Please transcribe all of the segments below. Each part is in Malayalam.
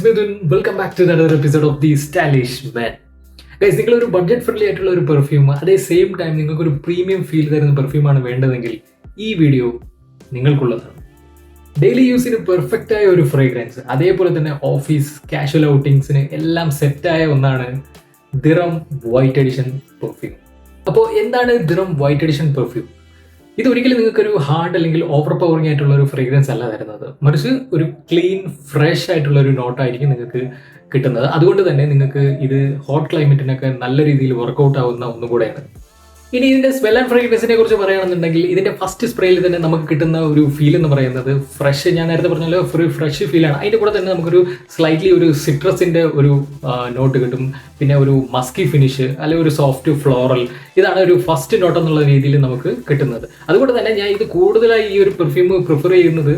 It's Mithun. Welcome back to another episode of the stylish man. Guys, നിങ്ങളൊരു ബഡ്ജറ്റ് ഫ്രണ്ട്ലി ആയിട്ടുള്ള ഒരു പെർഫ്യൂം, അതേ സെയിം ടൈം നിങ്ങൾക്ക് ഒരു പ്രീമിയം ഫീൽ തരുന്ന പെർഫ്യൂമാണ് വേണ്ടതെങ്കിൽ ഈ വീഡിയോ നിങ്ങൾക്കുള്ളതാണ്. ഡെയിലി യൂസിന് പെർഫെക്റ്റ് ആയ ഒരു ഫ്രേഗ്രൻസ്, അതേപോലെ തന്നെ ഓഫീസ് കാഷ്വൽ ഔട്ടിങ്സിന് എല്ലാം സെറ്റായ ഒന്നാണ് ദിറം വൈറ്റ് എഡിഷൻ പെർഫ്യൂം. അപ്പോൾ എന്താണ് ദിറം വൈറ്റ് എഡിഷൻ പെർഫ്യൂം? ഇതൊരിക്കലും നിങ്ങൾക്കൊരു ഹാർഡ് അല്ലെങ്കിൽ ഓവർ പവറിംഗ് ആയിട്ടുള്ള ഒരു ഫ്രേഗ്രൻസ് അല്ല തരുന്നത്, മറിച്ച് ഒരു ക്ലീൻ ഫ്രഷ് ആയിട്ടുള്ള ഒരു നോട്ടായിരിക്കും നിങ്ങൾക്ക് കിട്ടുന്നത്. അതുകൊണ്ട് തന്നെ നിങ്ങൾക്ക് ഇത് ഹോട്ട് ക്ലൈമറ്റിനൊക്കെ നല്ല രീതിയിൽ വർക്കൗട്ട് ആവുന്ന ഒന്നുകൂടെയാണ്. ഇനി ഇതിന്റെ സ്മെൽ ആൻഡ് ഫ്രേഗ്രൻസിനെ കുറിച്ച് പറയുകയാണെന്നുണ്ടെങ്കിൽ ഇതിന്റെ ഫസ്റ്റ് സ്പ്രേയിൽ തന്നെ നമുക്ക് കിട്ടുന്ന ഒരു ഫീൽ എന്ന് പറയുന്നത് ഫ്രഷ്, ഞാൻ നേരത്തെ പറഞ്ഞല്ലോ, ഒരു ഫ്രഷ് ഫീലാണ്. അതിന്റെ കൂടെ തന്നെ നമുക്കൊരു സ്ലൈറ്റ്ലി ഒരു സിട്രസിന്റെ ഒരു നോട്ട് കിട്ടും, പിന്നെ ഒരു മസ്കി ഫിനിഷ് അല്ലെങ്കിൽ ഒരു സോഫ്റ്റ് ഫ്ലോറൽ. ഇതാണ് ഒരു ഫസ്റ്റ് നോട്ട് എന്നുള്ള രീതിയിൽ നമുക്ക് കിട്ടുന്നത്. അതുകൊണ്ട് തന്നെ ഞാൻ ഇത് കൂടുതലായി ഈ ഒരു പെർഫ്യൂം പ്രിഫർ ചെയ്യുന്നത്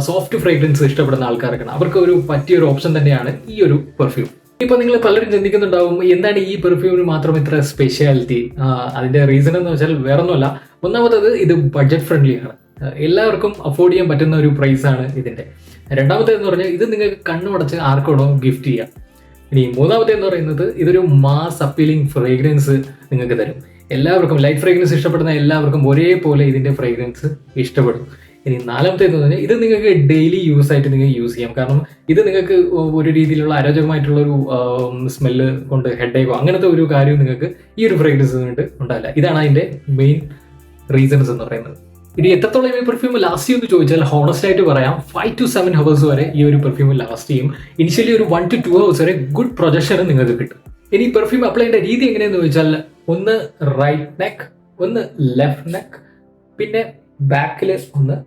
സോഫ്റ്റ് ഫ്രേഗ്രൻസ് ഇഷ്ടപ്പെടുന്ന ആൾക്കാർക്കാണ്. അവർക്ക് ഒരു പറ്റിയ ഒരു ഓപ്ഷൻ തന്നെയാണ് ഈ ഒരു പെർഫ്യൂം. ഇപ്പൊ നിങ്ങൾ പലരും ചിന്തിക്കുന്നുണ്ടാവും, എന്താണ് ഈ പെർഫ്യൂമിന് മാത്രം ഇത്ര സ്പെഷ്യാലിറ്റി? അതിന്റെ റീസൺ എന്ന് വെച്ചാൽ വേറൊന്നുമല്ല. ഒന്നാമത്തത്, ഇത് ബഡ്ജറ്റ് ഫ്രണ്ട്ലി ആണ്, എല്ലാവർക്കും അഫോർഡ് ചെയ്യാൻ പറ്റുന്ന ഒരു പ്രൈസ് ആണ് ഇതിന്റെ. രണ്ടാമത്തേന്ന് പറഞ്ഞാൽ ഇത് നിങ്ങൾക്ക് കണ്ണുമടച്ച് ആർക്കാണോ ഗിഫ്റ്റ് ചെയ്യാം. ഇനി മൂന്നാമത്തേന്ന് പറയുന്നത്, ഇതൊരു മാസ് അപ്പീലിംഗ് ഫ്രേഗ്രൻസ് നിങ്ങൾക്ക് തരും. എല്ലാവർക്കും ലൈറ്റ് ഫ്രേഗ്രൻസ് ഇഷ്ടപ്പെടുന്ന എല്ലാവർക്കും ഒരേപോലെ ഇതിന്റെ ഫ്രേഗ്രൻസ് ഇഷ്ടപ്പെടും. ഇനി നാലാമത്തേന്ന് പറഞ്ഞാൽ ഇത് നിങ്ങൾക്ക് ഡെയിലി യൂസ് ആയിട്ട് നിങ്ങൾക്ക് യൂസ് ചെയ്യാം. കാരണം ഇത് നിങ്ങൾക്ക് ഒരു രീതിയിലുള്ള അരോചകമായിട്ടുള്ള ഒരു സ്മെല്ല് കൊണ്ട് ഹെഡേക്കോ അങ്ങനത്തെ ഒരു കാര്യം നിങ്ങൾക്ക് ഈ ഒരു ഫ്രേഗ്രൻസ് കൊണ്ട് ഉണ്ടാവില്ല. ഇതാണ് അതിന്റെ മെയിൻ റീസൺസ് എന്ന് പറയുന്നത്. ഇനി എത്രത്തോളം ഈ പെർഫ്യൂം ലാസ്റ്റ് ചെയ്യുമെന്ന് ചോദിച്ചാൽ ഹോണസ്റ്റ് ആയിട്ട് പറയാം, 5 to 7 hours വരെ ഈ ഒരു പെർഫ്യൂം ലാസ്റ്റ് ചെയ്യും. ഇനിഷ്യലി ഒരു 1 to 2 hours വരെ ഗുഡ് പ്രൊജക്ഷൻ നിങ്ങൾക്ക് കിട്ടും. ഇനി പെർഫ്യൂം അപ്ലൈ ചെയ്യേണ്ട രീതി എങ്ങനെയാണെന്ന് ചോദിച്ചാൽ, ഒന്ന് റൈറ്റ് നെക്ക്, ഒന്ന് ലെഫ്റ്റ് നെക്ക്, പിന്നെ ബാക്കിൽ ഒന്ന്,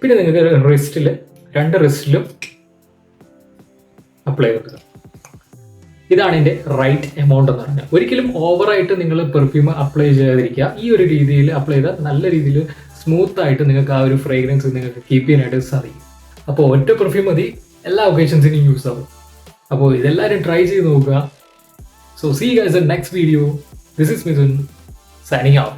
പിന്നെ നിങ്ങൾക്ക് റിസ്റ്റിൽ, 2 റിസ്റ്റിലും അപ്ലൈ കൊടുക്കുക. ഇതാണ് ഇതിന്റെ റൈറ്റ് എമൗണ്ട് എന്ന് പറഞ്ഞാൽ. ഒരിക്കലും ഓവറായിട്ട് നിങ്ങൾ പെർഫ്യൂം അപ്ലൈ ചെയ്യാതിരിക്കുക. ഈ ഒരു രീതിയിൽ അപ്ലൈ ചെയ്താൽ നല്ല രീതിയിൽ സ്മൂത്ത് ആയിട്ട് നിങ്ങൾക്ക് ആ ഒരു ഫ്രേഗ്രൻസ് നിങ്ങൾക്ക് കീപ്പ് ചെയ്യാനായിട്ട് സാധിക്കും. അപ്പോൾ ഒറ്റ പെർഫ്യൂം മതി, എല്ലാ ഒക്കേഷൻസിനും യൂസ് ആവും. അപ്പോൾ ഇതെല്ലാവരും ട്രൈ ചെയ്ത് നോക്കുക. So see you guys in next video. This is Mithun signing of.